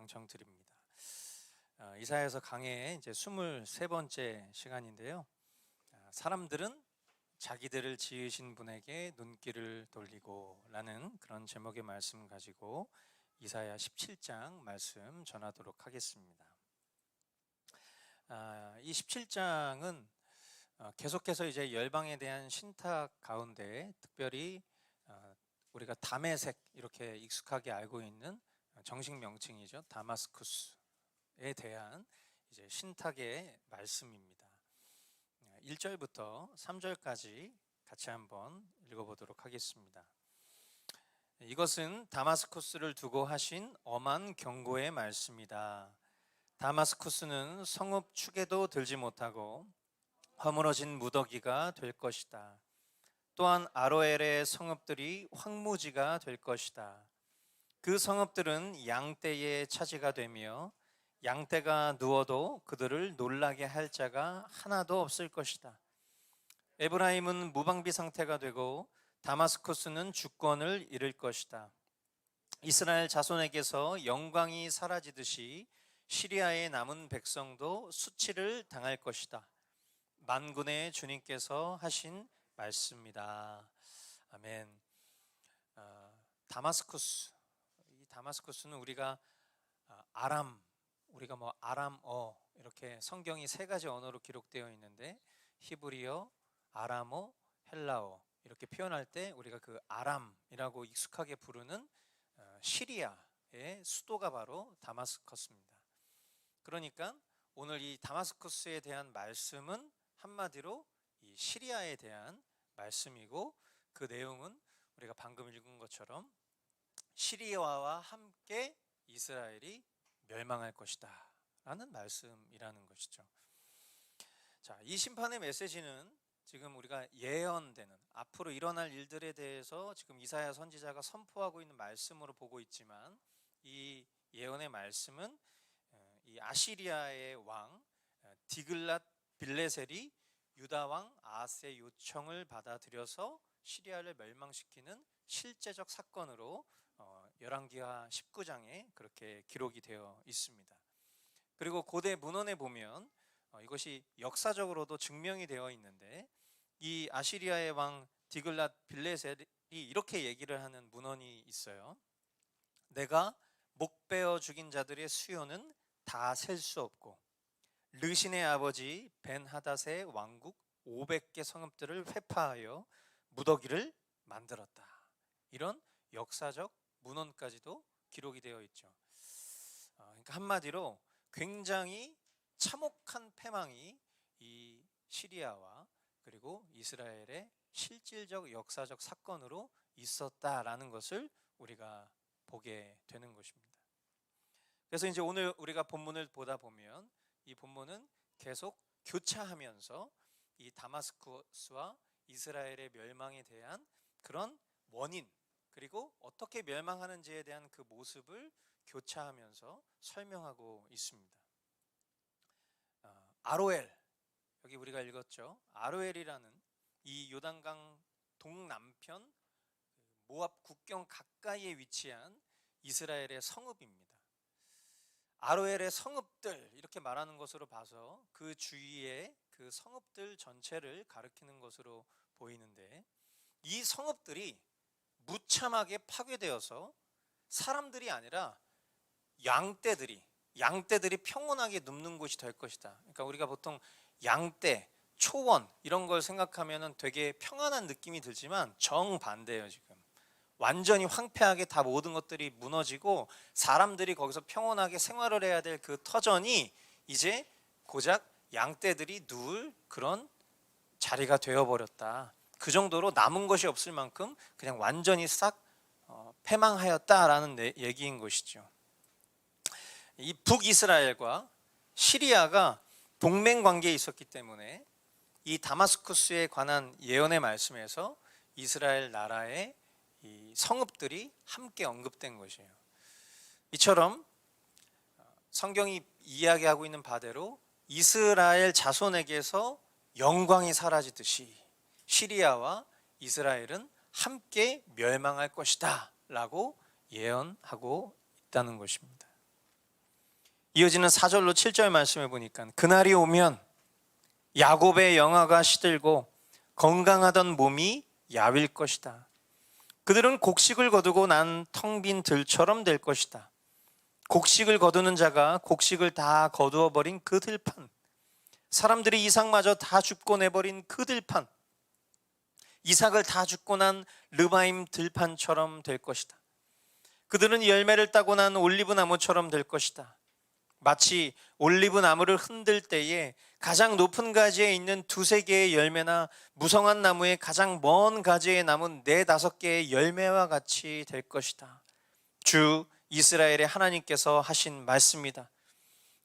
방청드립니다. 이사야서 강해의 이제 23번째 시간인데요. 사람들은 자기들을 지으신 분에게 눈길을 돌리고 라는 그런 제목의 말씀 가지고 이사야 17장 말씀 전하도록 하겠습니다. 이 17장은 계속해서 이제 열방에 대한 신탁 가운데 특별히 우리가 다메섹 이렇게 익숙하게 알고 있는 정식 명칭이죠. 다마스쿠스에 대한 이제 신탁의 말씀입니다. 1절부터 3절까지 같이 한번 읽어보도록 하겠습니다. 이것은 다마스쿠스를 두고 하신 엄한 경고의 말씀이다. 다마스쿠스는 성읍 축에도 들지 못하고 허물어진 무더기가 될 것이다. 또한 아로엘의 성읍들이 황무지가 될 것이다. 그 성읍들은 양떼의 차지가 되며 양떼가 누워도 그들을 놀라게 할 자가 하나도 없을 것이다. 에브라임은 무방비 상태가 되고 다마스쿠스는 주권을 잃을 것이다. 이스라엘 자손에게서 영광이 사라지듯이 시리아의 남은 백성도 수치를 당할 것이다. 만군의 주님께서 하신 말씀입니다. 아멘. 다마스쿠스, 이 다마스쿠스는 우리가 우리가 아람어 이렇게 성경이 세 가지 언어로 기록되어 있는데 히브리어, 아람어, 헬라어 이렇게 표현할 때 우리가 그 아람이라고 익숙하게 부르는 시리아의 수도가 바로 다마스커스입니다. 그러니까 오늘 이 다마스쿠스에 대한 말씀은 한마디로 이 시리아에 대한 말씀이고, 그 내용은 우리가 방금 읽은 것처럼 시리아와 함께 이스라엘이 멸망할 것이다 라는 말씀이라는 것이죠. 자, 이 심판의 메시지는 지금 우리가 예언되는 앞으로 일어날 일들에 대해서 지금 이사야 선지자가 선포하고 있는 말씀으로 보고 있지만, 이 예언의 말씀은 이 아시리아의 왕 디글랏 빌레셀이 유다 왕 아하스의 요청을 받아들여서 시리아를 멸망시키는 실제적 사건으로 열왕기하 19장에 그렇게 기록이 되어 있습니다. 그리고 고대 문헌에 보면 이것이 역사적으로도 증명이 되어 있는데, 이 아시리아의 왕 디글랏 빌레셀이 이렇게 얘기를 하는 문헌이 있어요. 내가 목베어 죽인 자들의 수요는 다 셀 수 없고 르신의 아버지 벤하닷의 왕국 500개 성읍들을 회파하여 무더기를 만들었다. 이런 역사적 문헌까지도 기록이 되어 있죠. 그러니까 한마디로 굉장히 참혹한 패망이 이 시리아와 그리고 이스라엘의 실질적 역사적 사건으로 있었다라는 것을 우리가 보게 되는 것입니다. 그래서 이제 오늘 우리가 본문을 보다 보면 이 본문은 계속 교차하면서 이 다마스쿠스와 이스라엘의 멸망에 대한 그런 원인, 그리고 어떻게 멸망하는지에 대한 그 모습을 교차하면서 설명하고 있습니다. 아로엘, 여기 우리가 읽었죠. 아로엘이라는 이 요단강 동남편 모압 국경 가까이에 위치한 이스라엘의 성읍입니다. 아로엘의 성읍들 이렇게 말하는 것으로 봐서 그 주위의 그 성읍들 전체를 가리키는 것으로 보이는데, 이 성읍들이 무참하게 파괴되어서 사람들이 아니라 양떼들이 평온하게 눕는 곳이 될 것이다. 그러니까 우리가 보통 양떼, 초원 이런 걸 생각하면 되게 평안한 느낌이 들지만 정반대예요. 지금 완전히 황폐하게 다 모든 것들이 무너지고 사람들이 거기서 평온하게 생활을 해야 될 그 터전이 이제 고작 양떼들이 누울 그런 자리가 되어버렸다. 그 정도로 남은 것이 없을 만큼 그냥 완전히 싹 패망하였다라는 얘기인 것이죠. 이 북이스라엘과 시리아가 동맹 관계에 있었기 때문에 이 다마스쿠스에 관한 예언의 말씀에서 이스라엘 나라의 이 성읍들이 함께 언급된 것이에요. 이처럼 성경이 이야기하고 있는 바대로 이스라엘 자손에게서 영광이 사라지듯이 시리아와 이스라엘은 함께 멸망할 것이다 라고 예언하고 있다는 것입니다. 이어지는 4절로 7절 말씀해 보니까 그날이 오면 야곱의 영화가 시들고 건강하던 몸이 야윌 것이다. 그들은 곡식을 거두고 난 텅 빈 들처럼 될 것이다. 곡식을 거두는 자가 곡식을 다 거두어 버린 그 들판, 사람들이 이삭마저 다 줍고 내버린 그 들판, 이삭을 다 줍고 난 르바임 들판처럼 될 것이다. 그들은 열매를 따고 난 올리브 나무처럼 될 것이다. 마치 올리브 나무를 흔들 때에 가장 높은 가지에 있는 두세 개의 열매나 무성한 나무의 가장 먼 가지에 남은 4-5개의 열매와 같이 될 것이다. 주 이스라엘의 하나님께서 하신 말씀이다.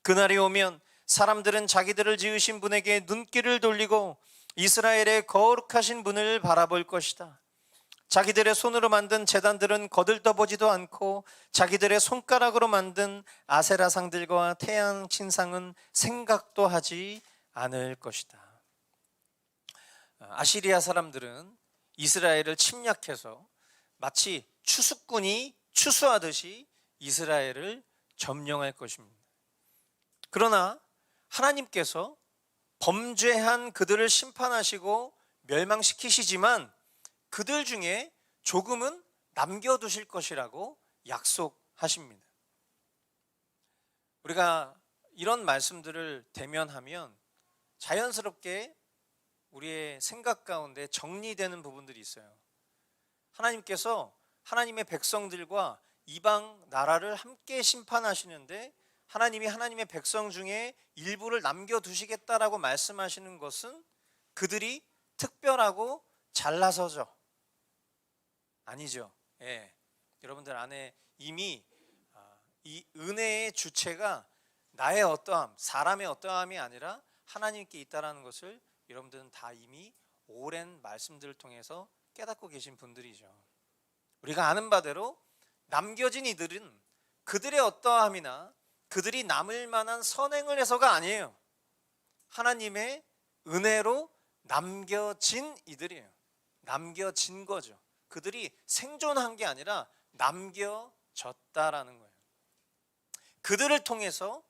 그날이 오면 사람들은 자기들을 지으신 분에게 눈길을 돌리고 이스라엘의 거룩하신 분을 바라볼 것이다. 자기들의 손으로 만든 제단들은 거들떠보지도 않고 자기들의 손가락으로 만든 아세라상들과 태양 신상은 생각도 하지 않을 것이다. 아시리아 사람들은 이스라엘을 침략해서 마치 추수꾼이 추수하듯이 이스라엘을 점령할 것입니다. 그러나 하나님께서 범죄한 그들을 심판하시고 멸망시키시지만 그들 중에 조금은 남겨두실 것이라고 약속하십니다. 우리가 이런 말씀들을 대면하면 자연스럽게 우리의 생각 가운데 정리되는 부분들이 있어요. 하나님께서 하나님의 백성들과 이방 나라를 함께 심판하시는데 하나님이 하나님의 백성 중에 일부를 남겨두시겠다라고 말씀하시는 것은 그들이 특별하고 잘나서죠? 아니죠. 예. 여러분들 안에 이미 이 은혜의 주체가 나의 어떠함, 사람의 어떠함이 아니라 하나님께 있다는 것을 여러분들은 다 이미 오랜 말씀들을 통해서 깨닫고 계신 분들이죠. 우리가 아는 바대로 남겨진 이들은 그들의 어떠함이나 그들이 남을 만한 선행을 해서가 아니에요. 하나님의 은혜로 남겨진 이들이에요. 남겨진 거죠. 그들이 생존한 게 아니라 남겨졌다라는 거예요. 그들을 통해서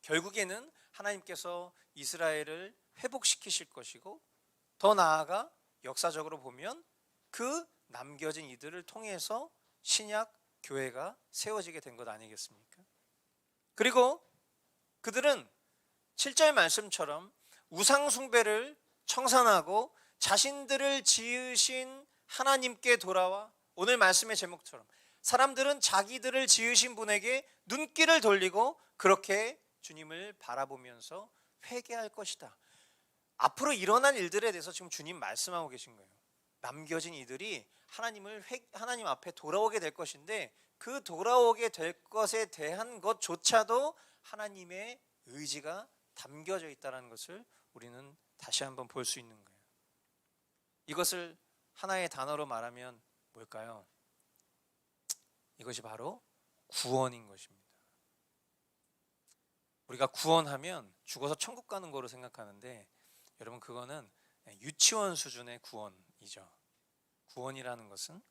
결국에는 하나님께서 이스라엘을 회복시키실 것이고 더 나아가 역사적으로 보면 그 남겨진 이들을 통해서 신약 교회가 세워지게 된 것 아니겠습니까? 그리고 그들은 7절 말씀처럼 우상 숭배를 청산하고 자신들을 지으신 하나님께 돌아와 오늘 말씀의 제목처럼 사람들은 자기들을 지으신 분에게 눈길을 돌리고 그렇게 주님을 바라보면서 회개할 것이다. 앞으로 일어날 일들에 대해서 지금 주님 말씀하고 계신 거예요. 남겨진 이들이 하나님 앞에 돌아오게 될 것인데 그 돌아오게 될 것에 대한 것조차도 하나님의 의지가 담겨져 있다는 것을 우리는 다시 한번 볼 수 있는 거예요. 이것을 하나의 단어로 말하면 뭘까요? 이것이 바로 구원인 것입니다. 우리가 구원하면 죽어서 천국 가는 거로 생각하는데 여러분 그거는 유치원 수준의 구원이죠. 구원이라는 것은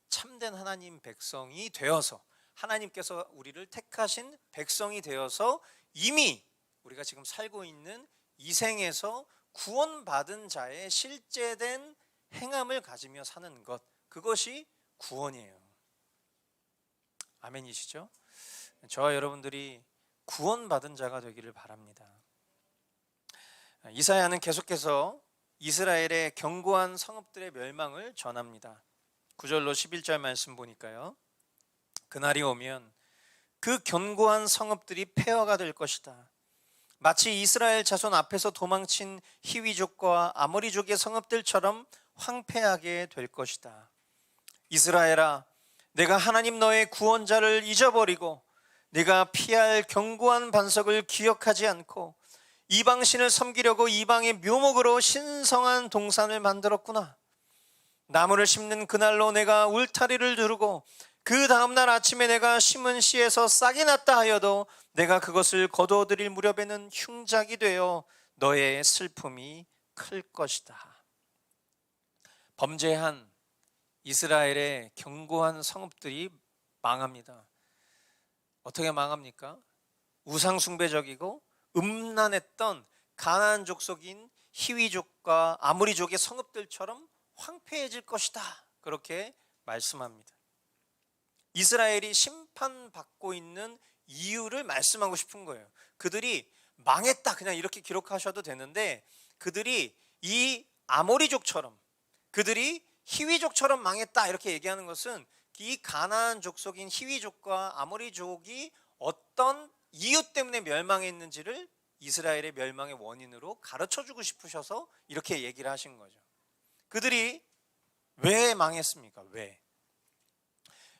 참된 하나님 백성이 되어서 하나님께서 우리를 택하신 백성이 되어서 이미 우리가 지금 살고 있는 이 생에서 구원받은 자의 실제된 행함을 가지며 사는 것, 그것이 구원이에요. 아멘이시죠? 저와 여러분들이 구원받은 자가 되기를 바랍니다. 이사야는 계속해서 이스라엘의 견고한 성읍들의 멸망을 전합니다. 9절로 11절 말씀 보니까요, 그날이 오면 그 견고한 성읍들이 폐허가 될 것이다. 마치 이스라엘 자손 앞에서 도망친 히위족과 아모리족의 성읍들처럼 황폐하게 될 것이다. 이스라엘아, 내가 하나님 너의 구원자를 잊어버리고 네가 피할 견고한 반석을 기억하지 않고 이방신을 섬기려고 이방의 묘목으로 신성한 동산을 만들었구나. 나무를 심는 그날로 내가 울타리를 두르고 그 다음날 아침에 내가 심은 씨에서 싹이 났다 하여도 내가 그것을 거두어들일 무렵에는 흉작이 되어 너의 슬픔이 클 것이다. 범죄한 이스라엘의 견고한 성읍들이 망합니다. 어떻게 망합니까? 우상숭배적이고 음란했던 가나안 족속인 히위족과 아모리족의 성읍들처럼 황폐해질 것이다. 그렇게 말씀합니다. 이스라엘이 심판받고 있는 이유를 말씀하고 싶은 거예요. 그들이 망했다 그냥 이렇게 기록하셔도 되는데, 그들이 이 아모리족처럼, 그들이 히위족처럼 망했다 이렇게 얘기하는 것은 이 가나안 족속인 히위족과 아모리족이 어떤 이유 때문에 멸망했는지를 이스라엘의 멸망의 원인으로 가르쳐주고 싶으셔서 이렇게 얘기를 하신 거죠. 그들이 왜 망했습니까? 왜?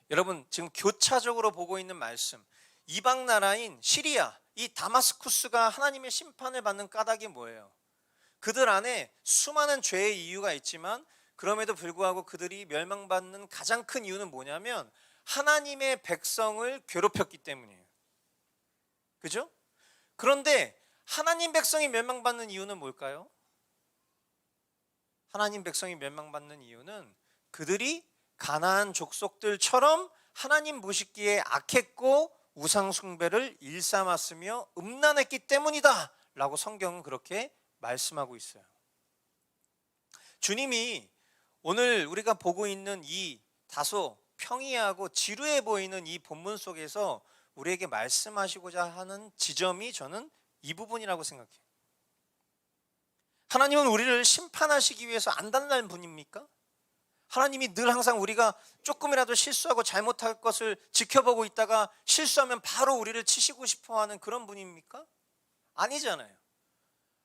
여러분, 지금 교차적으로 보고 있는 말씀, 이방 나라인 시리아, 이 다마스쿠스가 하나님의 심판을 받는 까닭이 뭐예요? 그들 안에 수많은 죄의 이유가 있지만 그럼에도 불구하고 그들이 멸망받는 가장 큰 이유는 뭐냐면 하나님의 백성을 괴롭혔기 때문이에요. 그죠? 그런데 하나님 백성이 멸망받는 이유는 뭘까요? 하나님 백성이 멸망받는 이유는 그들이 가나안 족속들처럼 하나님 모시기에 악했고 우상숭배를 일삼았으며 음란했기 때문이다 라고 성경은 그렇게 말씀하고 있어요. 주님이 오늘 우리가 보고 있는 이 다소 평이하고 지루해 보이는 이 본문 속에서 우리에게 말씀하시고자 하는 지점이 저는 이 부분이라고 생각해요. 하나님은 우리를 심판하시기 위해서 안달난 분입니까? 하나님이 늘 항상 우리가 조금이라도 실수하고 잘못할 것을 지켜보고 있다가 실수하면 바로 우리를 치시고 싶어하는 그런 분입니까? 아니잖아요.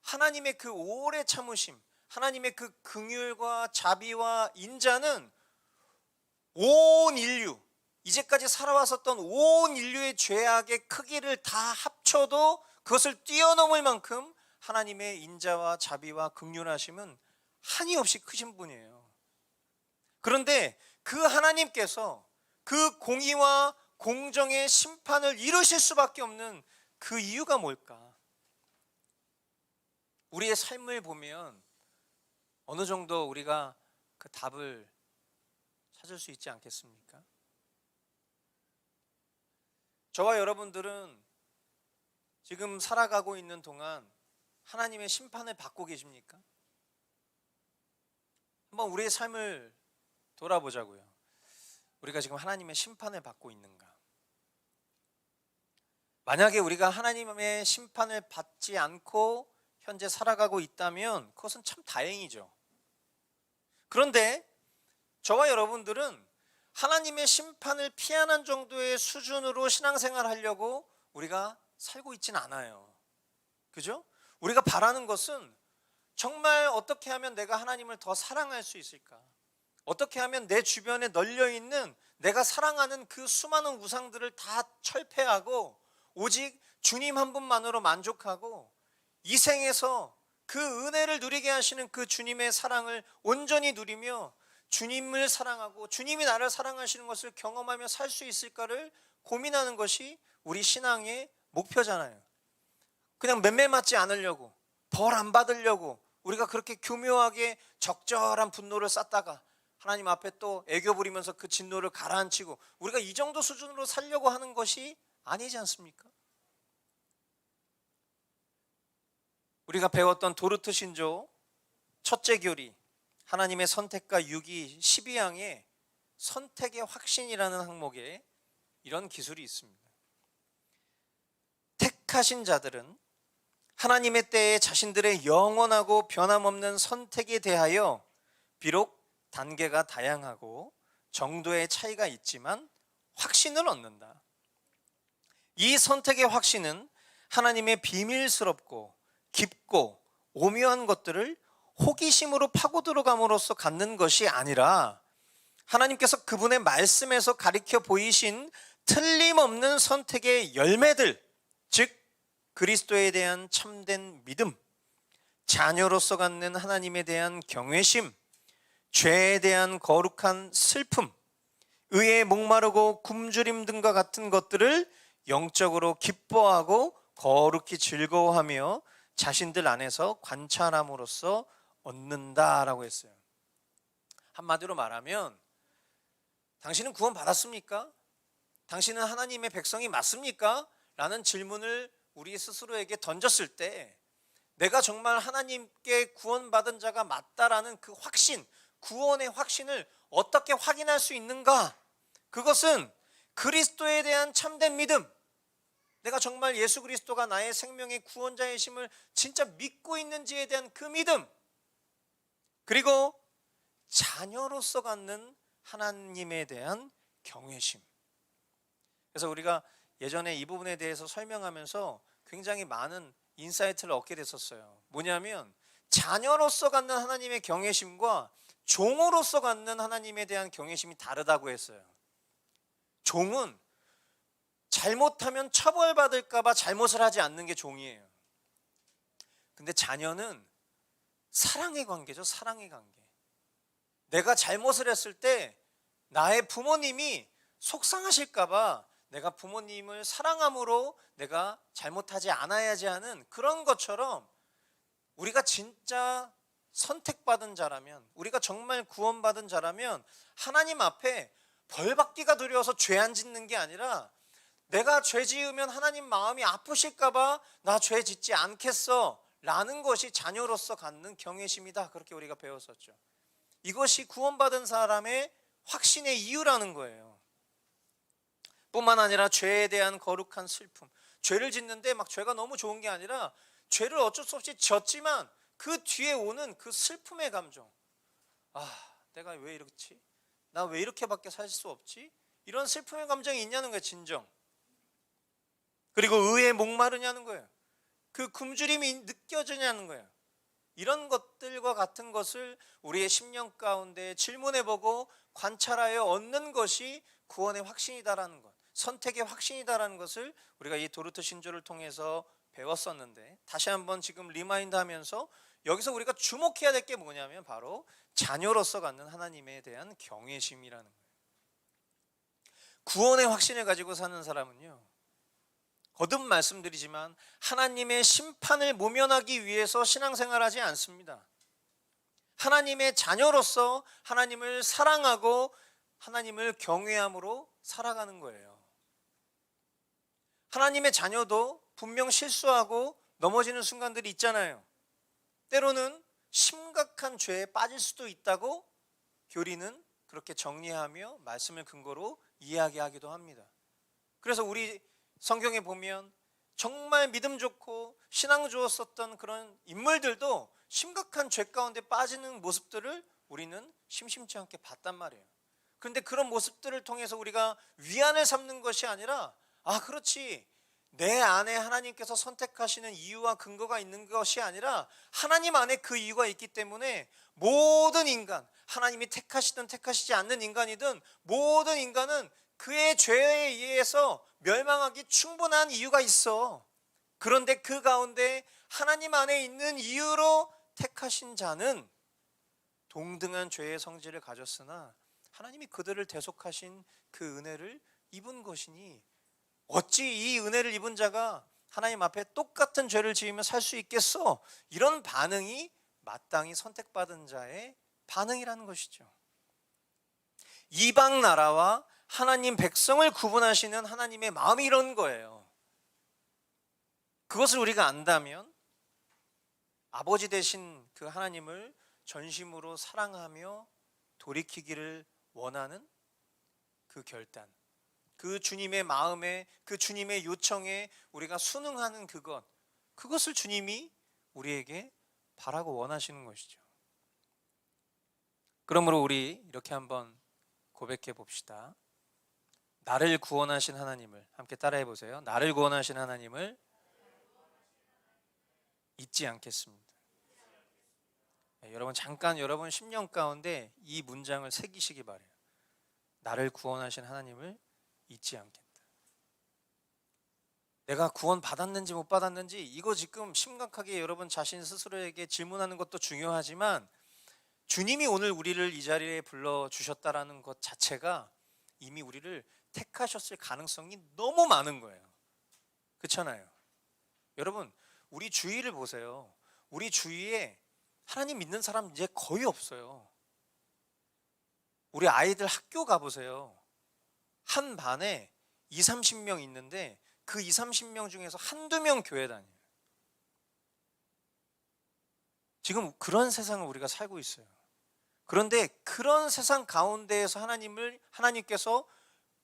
하나님의 그 오래 참으심, 하나님의 그 긍휼과 자비와 인자는 온 인류, 이제까지 살아왔었던 온 인류의 죄악의 크기를 다 합쳐도 그것을 뛰어넘을 만큼 하나님의 인자와 자비와 긍휼하심은 한이 없이 크신 분이에요. 그런데 그 하나님께서 그 공의와 공정의 심판을 이루실 수밖에 없는 그 이유가 뭘까? 우리의 삶을 보면 어느 정도 우리가 그 답을 찾을 수 있지 않겠습니까? 저와 여러분들은 지금 살아가고 있는 동안 하나님의 심판을 받고 계십니까? 한번 우리의 삶을 돌아보자고요. 우리가 지금 하나님의 심판을 받고 있는가? 만약에 우리가 하나님의 심판을 받지 않고 현재 살아가고 있다면 그것은 참 다행이죠. 그런데 저와 여러분들은 하나님의 심판을 피하는 정도의 수준으로 신앙생활을 하려고 우리가 살고 있진 않아요. 그죠? 우리가 바라는 것은 정말 어떻게 하면 내가 하나님을 더 사랑할 수 있을까? 어떻게 하면 내 주변에 널려있는 내가 사랑하는 그 수많은 우상들을 다 철폐하고 오직 주님 한 분만으로 만족하고 이 생에서 그 은혜를 누리게 하시는 그 주님의 사랑을 온전히 누리며 주님을 사랑하고 주님이 나를 사랑하시는 것을 경험하며 살 수 있을까를 고민하는 것이 우리 신앙의 목표잖아요. 그냥 맴매 맞지 않으려고, 벌 안 받으려고 우리가 그렇게 교묘하게 적절한 분노를 쌓다가 하나님 앞에 또 애교 부리면서 그 진노를 가라앉히고 우리가 이 정도 수준으로 살려고 하는 것이 아니지 않습니까? 우리가 배웠던 도르트 신조 첫째 교리 하나님의 선택과 유기 12항에 선택의 확신이라는 항목에 이런 기술이 있습니다. 택하신 자들은 하나님의 때에 자신들의 영원하고 변함없는 선택에 대하여 비록 단계가 다양하고 정도의 차이가 있지만 확신을 얻는다. 이 선택의 확신은 하나님의 비밀스럽고 깊고 오묘한 것들을 호기심으로 파고 들어감으로써 갖는 것이 아니라 하나님께서 그분의 말씀에서 가리켜 보이신 틀림없는 선택의 열매들, 즉 그리스도에 대한 참된 믿음, 자녀로서 갖는 하나님에 대한 경외심, 죄에 대한 거룩한 슬픔, 의에 목마르고 굶주림 등과 같은 것들을 영적으로 기뻐하고 거룩히 즐거워하며 자신들 안에서 관찰함으로써 얻는다라고 했어요. 한마디로 말하면 당신은 구원 받았습니까? 당신은 하나님의 백성이 맞습니까? 라는 질문을 우리 스스로에게 던졌을 때 내가 정말 하나님께 구원받은 자가 맞다라는 그 확신, 구원의 확신을 어떻게 확인할 수 있는가? 그것은 그리스도에 대한 참된 믿음, 내가 정말 예수 그리스도가 나의 생명의 구원자이심을 진짜 믿고 있는지에 대한 그 믿음, 그리고 자녀로서 갖는 하나님에 대한 경외심. 그래서 우리가 예전에 이 부분에 대해서 설명하면서 굉장히 많은 인사이트를 얻게 됐었어요. 뭐냐면 자녀로서 갖는 하나님의 경외심과 종으로서 갖는 하나님에 대한 경외심이 다르다고 했어요. 종은 잘못하면 처벌받을까 봐 잘못을 하지 않는 게 종이에요. 근데 자녀는 사랑의 관계죠. 사랑의 관계. 내가 잘못을 했을 때 나의 부모님이 속상하실까 봐 내가 부모님을 사랑함으로 내가 잘못하지 않아야지 하는 그런 것처럼, 우리가 진짜 선택받은 자라면, 우리가 정말 구원받은 자라면 하나님 앞에 벌받기가 두려워서 죄 안 짓는 게 아니라, 내가 죄 지으면 하나님 마음이 아프실까 봐 나 죄 짓지 않겠어 라는 것이 자녀로서 갖는 경외심이다. 그렇게 우리가 배웠었죠. 이것이 구원받은 사람의 확신의 이유라는 거예요. 뿐만 아니라 죄에 대한 거룩한 슬픔, 죄를 짓는데 막 죄가 너무 좋은 게 아니라 죄를 어쩔 수 없이 졌지만 그 뒤에 오는 그 슬픔의 감정, 내가 왜 이렇지? 나 왜 이렇게밖에 살 수 없지? 이런 슬픔의 감정이 있냐는 거예요. 진정. 그리고 의에 목마르냐는 거예요. 그 굶주림이 느껴지냐는 거예요. 이런 것들과 같은 것을 우리의 심령 가운데 질문해보고 관찰하여 얻는 것이 구원의 확신이다라는 것, 선택의 확신이다라는 것을 우리가 이 도르트 신조를 통해서 배웠었는데, 다시 한번 지금 리마인드 하면서 여기서 우리가 주목해야 될 게 뭐냐면 바로 자녀로서 갖는 하나님에 대한 경외심이라는 거예요. 구원의 확신을 가지고 사는 사람은요, 거듭 말씀드리지만 하나님의 심판을 모면하기 위해서 신앙생활하지 않습니다. 하나님의 자녀로서 하나님을 사랑하고 하나님을 경외함으로 살아가는 거예요. 하나님의 자녀도 분명 실수하고 넘어지는 순간들이 있잖아요. 때로는 심각한 죄에 빠질 수도 있다고 교리는 그렇게 정리하며 말씀을 근거로 이야기하기도 합니다. 그래서 우리 성경에 보면 정말 믿음 좋고 신앙 좋았었던 그런 인물들도 심각한 죄 가운데 빠지는 모습들을 우리는 심심치 않게 봤단 말이에요. 그런데 그런 모습들을 통해서 우리가 위안을 삼는 것이 아니라, 그렇지, 내 안에 하나님께서 선택하시는 이유와 근거가 있는 것이 아니라 하나님 안에 그 이유가 있기 때문에 모든 인간, 하나님이 택하시든 택하시지 않는 인간이든 모든 인간은 그의 죄에 의해서 멸망하기 충분한 이유가 있어. 그런데 그 가운데 하나님 안에 있는 이유로 택하신 자는 동등한 죄의 성질을 가졌으나 하나님이 그들을 대속하신 그 은혜를 입은 것이니, 어찌 이 은혜를 입은 자가 하나님 앞에 똑같은 죄를 지으며 살 수 있겠어? 이런 반응이 마땅히 선택받은 자의 반응이라는 것이죠. 이방 나라와 하나님 백성을 구분하시는 하나님의 마음이 이런 거예요. 그것을 우리가 안다면 아버지 되신 그 하나님을 전심으로 사랑하며 돌이키기를 원하는 그 결단, 그 주님의 마음에, 그 주님의 요청에 우리가 순응하는 그것을 주님이 우리에게 바라고 원하시는 것이죠. 그러므로 우리 이렇게 한번 고백해 봅시다. 나를 구원하신 하나님을, 함께 따라해 보세요. 나를 구원하신 하나님을 잊지 않겠습니다. 여러분 잠깐 여러분 심령 가운데 이 문장을 새기시기 바라요. 나를 구원하신 하나님을 잊지 않겠다. 내가 구원 받았는지 못 받았는지 이거 지금 심각하게 여러분 자신 스스로에게 질문하는 것도 중요하지만, 주님이 오늘 우리를 이 자리에 불러주셨다라는 것 자체가 이미 우리를 택하셨을 가능성이 너무 많은 거예요. 그렇잖아요. 여러분 우리 주위를 보세요. 우리 주위에 하나님 믿는 사람 이제 거의 없어요. 우리 아이들 학교 가보세요. 한 반에 20, 30명 있는데 그 2, 30명 중에서 한두 명 교회 다녀요. 지금 그런 세상을 우리가 살고 있어요. 그런데 그런 세상 가운데에서 하나님께서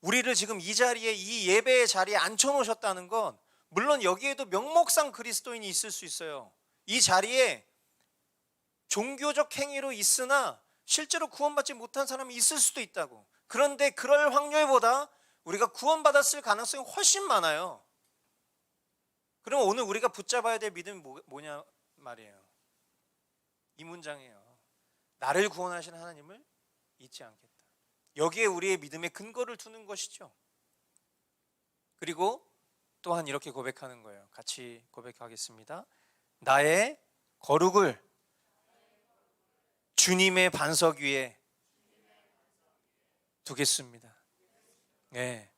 우리를 지금 이 자리에, 이 예배의 자리에 앉혀놓으셨다는 건, 물론 여기에도 명목상 그리스도인이 있을 수 있어요. 이 자리에 종교적 행위로 있으나 실제로 구원받지 못한 사람이 있을 수도 있다고. 그런데 그럴 확률보다 우리가 구원받았을 가능성이 훨씬 많아요. 그럼 오늘 우리가 붙잡아야 될 믿음이 뭐냐 말이에요. 이 문장이에요. 나를 구원하시는 하나님을 잊지 않겠다. 여기에 우리의 믿음의 근거를 두는 것이죠. 그리고 또한 이렇게 고백하는 거예요. 같이 고백하겠습니다. 나의 거룩을 주님의 반석 위에 두겠습니다. 네.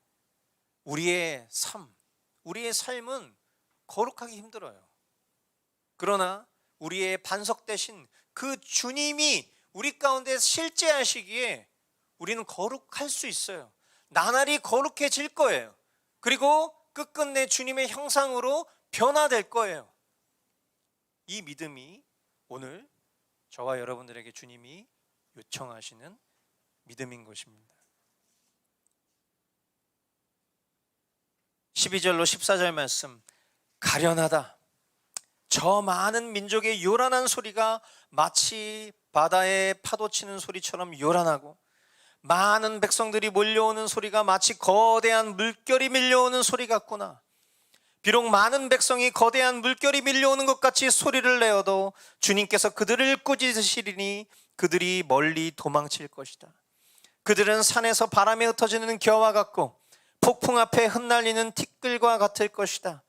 우리의 삶은 거룩하기 힘들어요. 그러나 우리의 반석 대신 그 주님이 우리 가운데 실제하시기에 우리는 거룩할 수 있어요. 나날이 거룩해질 거예요. 그리고 끝끝내 주님의 형상으로 변화될 거예요. 이 믿음이 오늘 저와 여러분들에게 주님이 요청하시는 믿음인 것입니다. 12절로 14절 말씀, 가련하다. 저 많은 민족의 요란한 소리가 마치 바다에 파도 치는 소리처럼 요란하고, 많은 백성들이 몰려오는 소리가 마치 거대한 물결이 밀려오는 소리 같구나. 비록 많은 백성이 거대한 물결이 밀려오는 것 같이 소리를 내어도 주님께서 그들을 꾸짖으시리니 그들이 멀리 도망칠 것이다. 그들은 산에서 바람에 흩어지는 겨와 같고 폭풍 앞에 흩날리는 티끌과 같을 것이다.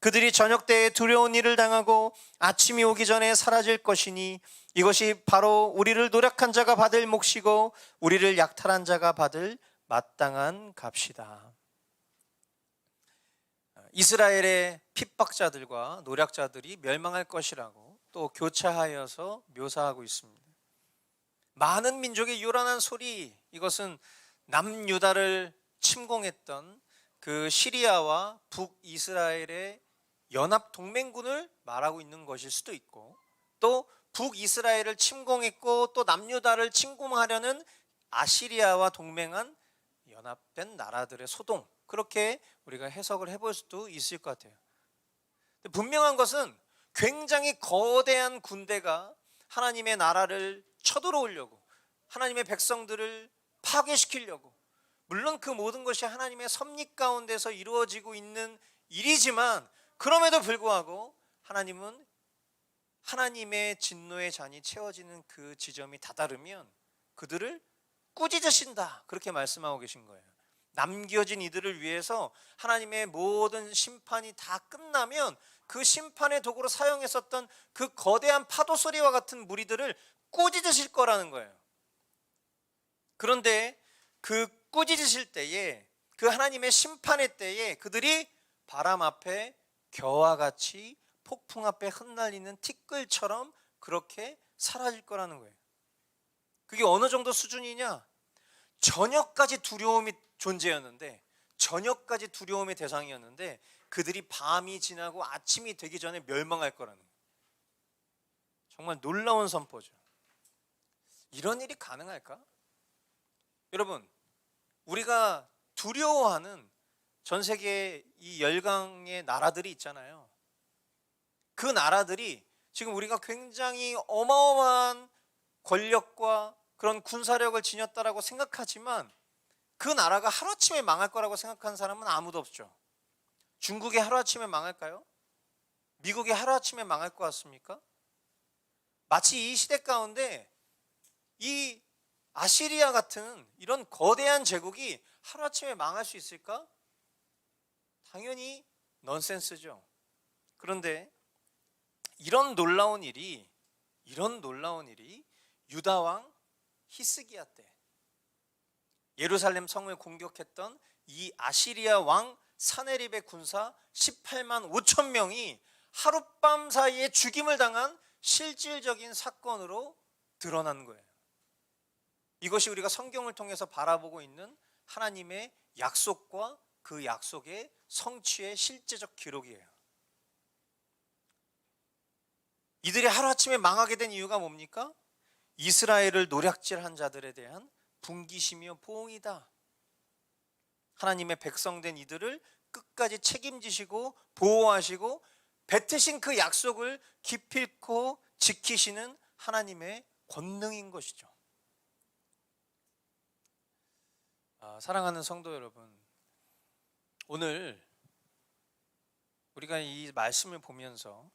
그들이 저녁 때에 두려운 일을 당하고 아침이 오기 전에 사라질 것이니 이것이 바로 우리를 노력한 자가 받을 몫이고 우리를 약탈한 자가 받을 마땅한 값이다. 이스라엘의 핍박자들과 노략자들이 멸망할 것이라고 또 교차하여서 묘사하고 있습니다. 많은 민족의 요란한 소리, 이것은 남유다를 침공했던 그 시리아와 북이스라엘의 연합 동맹군을 말하고 있는 것일 수도 있고, 또 북이스라엘을 침공했고 또 남유다를 침공하려는 아시리아와 동맹한 연합된 나라들의 소동, 그렇게 우리가 해석을 해볼 수도 있을 것 같아요. 분명한 것은 굉장히 거대한 군대가 하나님의 나라를 쳐들어오려고, 하나님의 백성들을 파괴시키려고, 물론 그 모든 것이 하나님의 섭리 가운데서 이루어지고 있는 일이지만 그럼에도 불구하고 하나님은 하나님의 진노의 잔이 채워지는 그 지점이 다다르면 그들을 꾸짖으신다, 그렇게 말씀하고 계신 거예요. 남겨진 이들을 위해서 하나님의 모든 심판이 다 끝나면 그 심판의 도구로 사용했었던 그 거대한 파도 소리와 같은 무리들을 꾸짖으실 거라는 거예요. 그런데 그 꾸짖으실 때에, 그 하나님의 심판의 때에 그들이 바람 앞에 겨와 같이 폭풍 앞에 흩날리는 티끌처럼 그렇게 사라질 거라는 거예요. 그게 어느 정도 수준이냐? 저녁까지 두려움이 존재였는데, 저녁까지 두려움의 대상이었는데 그들이 밤이 지나고 아침이 되기 전에 멸망할 거라는 거예요. 정말 놀라운 선포죠. 이런 일이 가능할까? 여러분, 우리가 두려워하는 전 세계 이 열강의 나라들이 있잖아요. 그 나라들이 지금 우리가 굉장히 어마어마한 권력과 그런 군사력을 지녔다라고 생각하지만 그 나라가 하루아침에 망할 거라고 생각하는 사람은 아무도 없죠. 중국이 하루아침에 망할까요? 미국이 하루아침에 망할 것 같습니까? 마치 이 시대 가운데 이 아시리아 같은 이런 거대한 제국이 하루아침에 망할 수 있을까? 당연히 넌센스죠. 그런데 이런 놀라운 일이 유다 왕 히스기야 때 예루살렘 성을 공격했던 이 아시리아 왕 사네립의 군사 18만 5천 명이 하룻밤 사이에 죽임을 당한 실질적인 사건으로 드러난 거예요. 이것이 우리가 성경을 통해서 바라보고 있는 하나님의 약속과 그 약속의 성취의 실제적 기록이에요. 이들이 하루아침에 망하게 된 이유가 뭡니까? 이스라엘을 노략질한 자들에 대한 분기심이요 포옹이다. 하나님의 백성된 이들을 끝까지 책임지시고 보호하시고 뱉으신 그 약속을 기필코 지키시는 하나님의 권능인 것이죠. 사랑하는 성도 여러분, 오늘 우리가 이 말씀을 보면서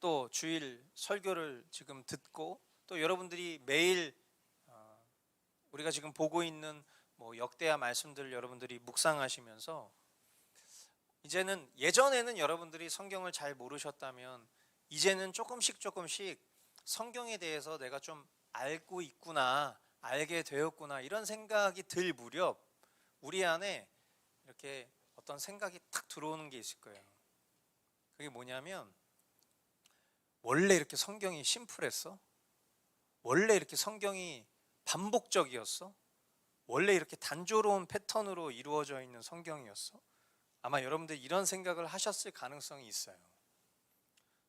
또 주일 설교를 지금 듣고 또 여러분들이 매일 우리가 지금 보고 있는 역대하 말씀들을 여러분들이 묵상하시면서 이제는, 예전에는 여러분들이 성경을 잘 모르셨다면 이제는 조금씩 성경에 대해서 내가 좀 알고 있구나, 알게 되었구나, 이런 생각이 들 무렵 우리 안에 이렇게 어떤 생각이 탁 들어오는 게 있을 거예요. 그게 뭐냐면, 원래 이렇게 성경이 심플했어? 원래 이렇게 성경이 반복적이었어? 원래 이렇게 단조로운 패턴으로 이루어져 있는 성경이었어? 아마 여러분들 이런 생각을 하셨을 가능성이 있어요.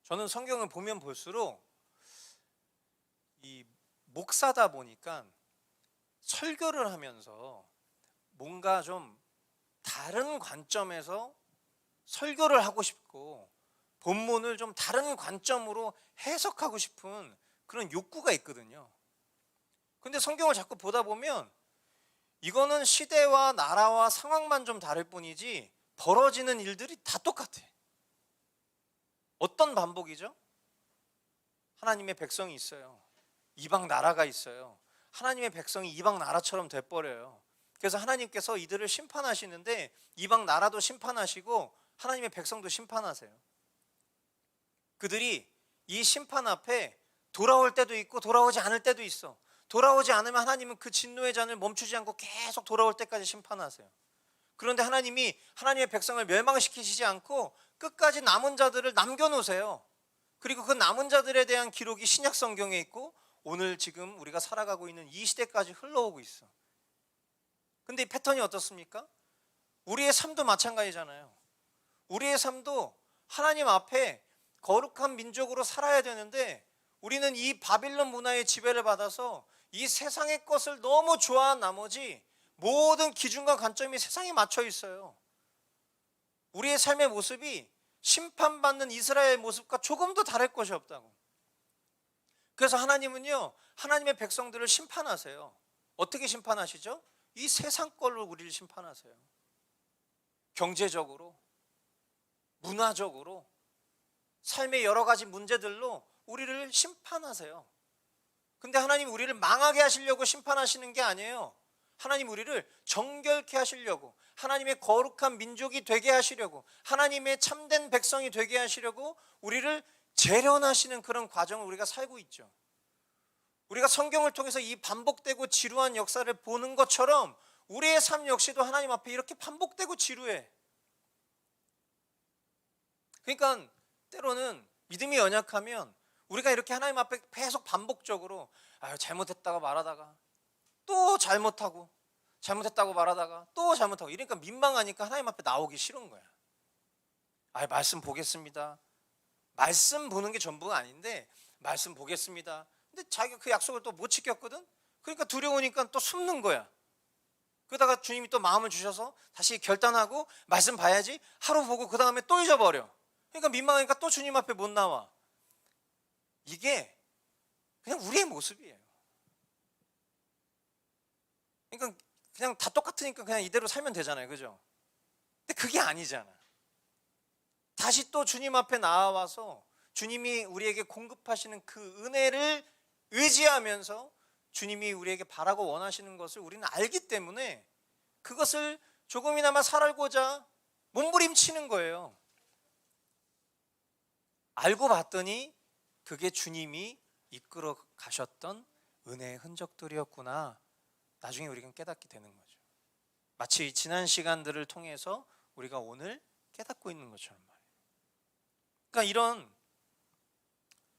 저는 성경을 보면 볼수록 이 목사다 보니까 설교를 하면서 뭔가 좀 다른 관점에서 설교를 하고 싶고 본문을 좀 다른 관점으로 해석하고 싶은 그런 욕구가 있거든요. 근데 성경을 자꾸 보다 보면 이거는 시대와 나라와 상황만 좀 다를 뿐이지 벌어지는 일들이 다 똑같아. 어떤 반복이죠? 하나님의 백성이 있어요. 이방 나라가 있어요. 하나님의 백성이 이방 나라처럼 돼버려요. 그래서 하나님께서 이들을 심판하시는데 이방 나라도 심판하시고 하나님의 백성도 심판하세요. 그들이 이 심판 앞에 돌아올 때도 있고 돌아오지 않을 때도 있어. 돌아오지 않으면 하나님은 그 진노의 잔을 멈추지 않고 계속 돌아올 때까지 심판하세요. 그런데 하나님이 하나님의 백성을 멸망시키시지 않고 끝까지 남은 자들을 남겨놓으세요. 그리고 그 남은 자들에 대한 기록이 신약 성경에 있고 오늘 지금 우리가 살아가고 있는 이 시대까지 흘러오고 있어. 근데 이 패턴이 어떻습니까? 우리의 삶도 마찬가지잖아요. 우리의 삶도 하나님 앞에 거룩한 민족으로 살아야 되는데 우리는 이 바빌론 문화의 지배를 받아서 이 세상의 것을 너무 좋아한 나머지 모든 기준과 관점이 세상에 맞춰 있어요. 우리의 삶의 모습이 심판받는 이스라엘 모습과 조금도 다를 것이 없다고. 그래서 하나님은요, 하나님의 백성들을 심판하세요. 어떻게 심판하시죠? 이 세상 걸로 우리를 심판하세요. 경제적으로, 문화적으로, 삶의 여러 가지 문제들로 우리를 심판하세요. 근데 하나님 우리를 망하게 하시려고 심판하시는 게 아니에요. 하나님 우리를 정결케 하시려고, 하나님의 거룩한 민족이 되게 하시려고, 하나님의 참된 백성이 되게 하시려고 우리를 재련하시는 그런 과정을 우리가 살고 있죠. 우리가 성경을 통해서 이 반복되고 지루한 역사를 보는 것처럼 우리의 삶 역시도 하나님 앞에 이렇게 반복되고 지루해. 그러니까 때로는 믿음이 연약하면 우리가 이렇게 하나님 앞에 계속 반복적으로 잘못했다가 말하다가 또 잘못하고, 잘못했다고 말하다가 또 잘못하고, 이러니까 민망하니까 하나님 앞에 나오기 싫은 거야. 말씀 보겠습니다. 말씀 보는 게 전부가 아닌데 말씀 보겠습니다. 근데 자기가 그 약속을 또 못 지켰거든. 그러니까 두려우니까 또 숨는 거야. 그러다가 주님이 또 마음을 주셔서 다시 결단하고 말씀 봐야지 하루 보고 그 다음에 또 잊어버려. 그러니까 민망하니까 또 주님 앞에 못 나와. 이게 그냥 우리의 모습이에요. 그러니까 그냥 다 똑같으니까 그냥 이대로 살면 되잖아요. 그죠? 근데 그게 아니잖아. 다시 또 주님 앞에 나와서 주님이 우리에게 공급하시는 그 은혜를 의지하면서 주님이 우리에게 바라고 원하시는 것을 우리는 알기 때문에 그것을 조금이나마 살고자 몸부림치는 거예요. 알고 봤더니 그게 주님이 이끌어 가셨던 은혜의 흔적들이었구나. 나중에 우리가 깨닫게 되는 거죠. 마치 지난 시간들을 통해서 우리가 오늘 깨닫고 있는 것처럼 말이에요. 그러니까 이런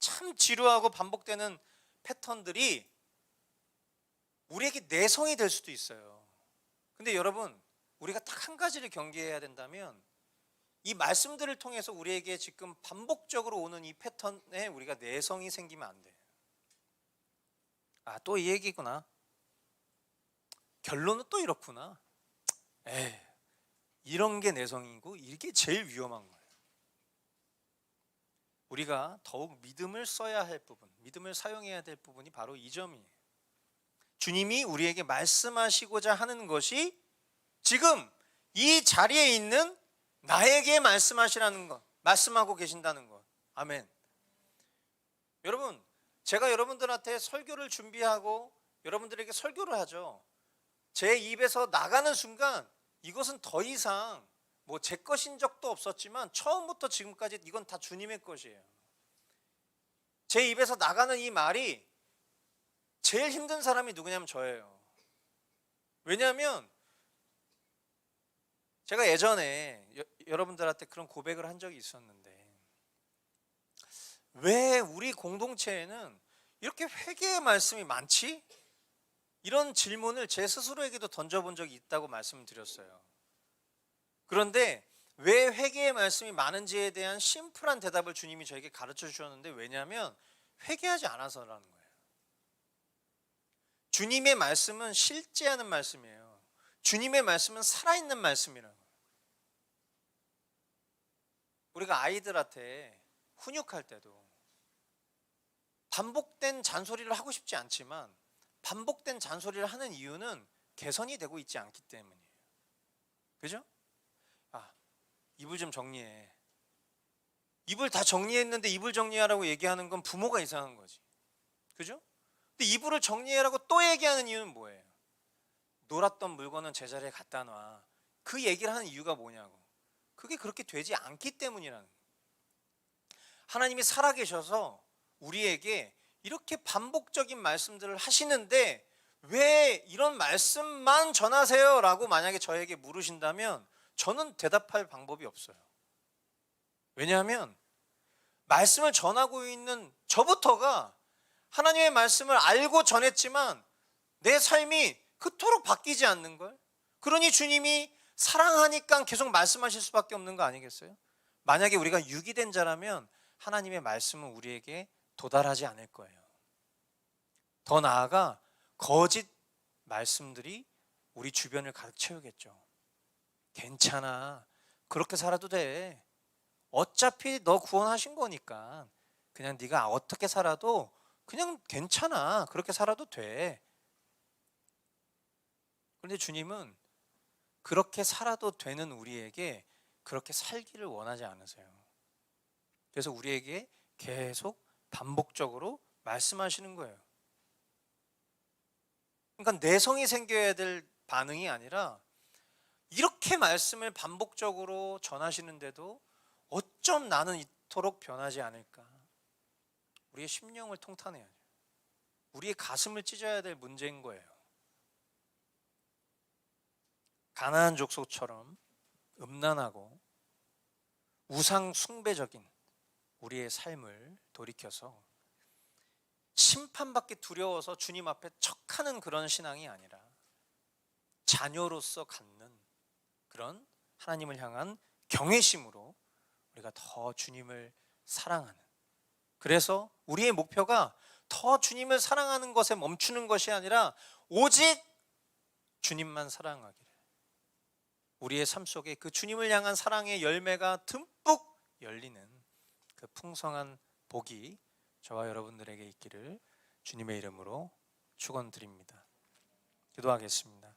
참 지루하고 반복되는 패턴들이 우리에게 내성이 될 수도 있어요. 근데 여러분, 우리가 딱 한 가지를 경계해야 된다면 이 말씀들을 통해서 우리에게 지금 반복적으로 오는 이 패턴에 우리가 내성이 생기면 안 돼. 아, 또 이 얘기구나. 결론은 또 이렇구나. 에이, 이런 게 내성이고 이게 제일 위험한 거예요. 우리가 더욱 믿음을 써야 할 부분, 믿음을 사용해야 될 부분이 바로 이 점이에요. 주님이 우리에게 말씀하시고자 하는 것이 지금 이 자리에 있는 나에게 말씀하시라는 것, 말씀하고 계신다는 것. 아멘. 여러분, 제가 여러분들한테 설교를 준비하고 여러분들에게 설교를 하죠. 제 입에서 나가는 순간 이것은 더 이상 뭐 제 것인 적도 없었지만 처음부터 지금까지 이건 다 주님의 것이에요. 제 입에서 나가는 이 말이 제일 힘든 사람이 누구냐면 저예요. 왜냐하면 제가 예전에 여러분들한테 그런 고백을 한 적이 있었는데, 왜 우리 공동체에는 이렇게 회개의 말씀이 많지? 이런 질문을 제 스스로에게도 던져본 적이 있다고 말씀드렸어요. 그런데 왜 회개의 말씀이 많은지에 대한 심플한 대답을 주님이 저에게 가르쳐 주셨는데, 왜냐하면 회개하지 않아서라는 거예요. 주님의 말씀은 실제하는 말씀이에요. 주님의 말씀은 살아있는 말씀이라는 거예요. 우리가 아이들한테 훈육할 때도 반복된 잔소리를 하고 싶지 않지만 반복된 잔소리를 하는 이유는 개선이 되고 있지 않기 때문이에요. 그죠? 아, 이불 좀 정리해. 이불 다 정리했는데 이불 정리하라고 얘기하는 건 부모가 이상한 거지. 그죠? 근데 이불을 정리하라고 또 얘기하는 이유는 뭐예요? 놀았던 물건은 제자리에 갖다 놔. 그 얘기를 하는 이유가 뭐냐고. 그게 그렇게 되지 않기 때문이라는 거예요. 하나님이 살아계셔서 우리에게 이렇게 반복적인 말씀들을 하시는데 왜 이런 말씀만 전하세요? 라고 만약에 저에게 물으신다면 저는 대답할 방법이 없어요. 왜냐하면 말씀을 전하고 있는 저부터가 하나님의 말씀을 알고 전했지만 내 삶이 그토록 바뀌지 않는 걸. 그러니 주님이 사랑하니까 계속 말씀하실 수밖에 없는 거 아니겠어요? 만약에 우리가 유기된 자라면 하나님의 말씀은 우리에게 도달하지 않을 거예요. 더 나아가 거짓 말씀들이 우리 주변을 가득 채우겠죠. 괜찮아. 그렇게 살아도 돼. 어차피 너 구원하신 거니까 그냥 네가 어떻게 살아도 그냥 괜찮아. 그렇게 살아도 돼. 그런데 주님은 그렇게 살아도 되는 우리에게 그렇게 살기를 원하지 않으세요. 그래서 우리에게 계속 반복적으로 말씀하시는 거예요. 그러니까 내성이 생겨야 될 반응이 아니라 이렇게 말씀을 반복적으로 전하시는데도 어쩜 나는 이토록 변하지 않을까? 우리의 심령을 통탄해야죠. 우리의 가슴을 찢어야 될 문제인 거예요. 가나안 족속처럼 음란하고 우상 숭배적인 우리의 삶을 돌이켜서 심판받기 두려워서 주님 앞에 척하는 그런 신앙이 아니라 자녀로서 갖는 그런 하나님을 향한 경외심으로 우리가 더 주님을 사랑하는, 그래서 우리의 목표가 더 주님을 사랑하는 것에 멈추는 것이 아니라 오직 주님만 사랑하기를, 우리의 삶 속에 그 주님을 향한 사랑의 열매가 듬뿍 열리는 그 풍성한 복이 저와 여러분들에게 있기를 주님의 이름으로 축원드립니다. 기도하겠습니다.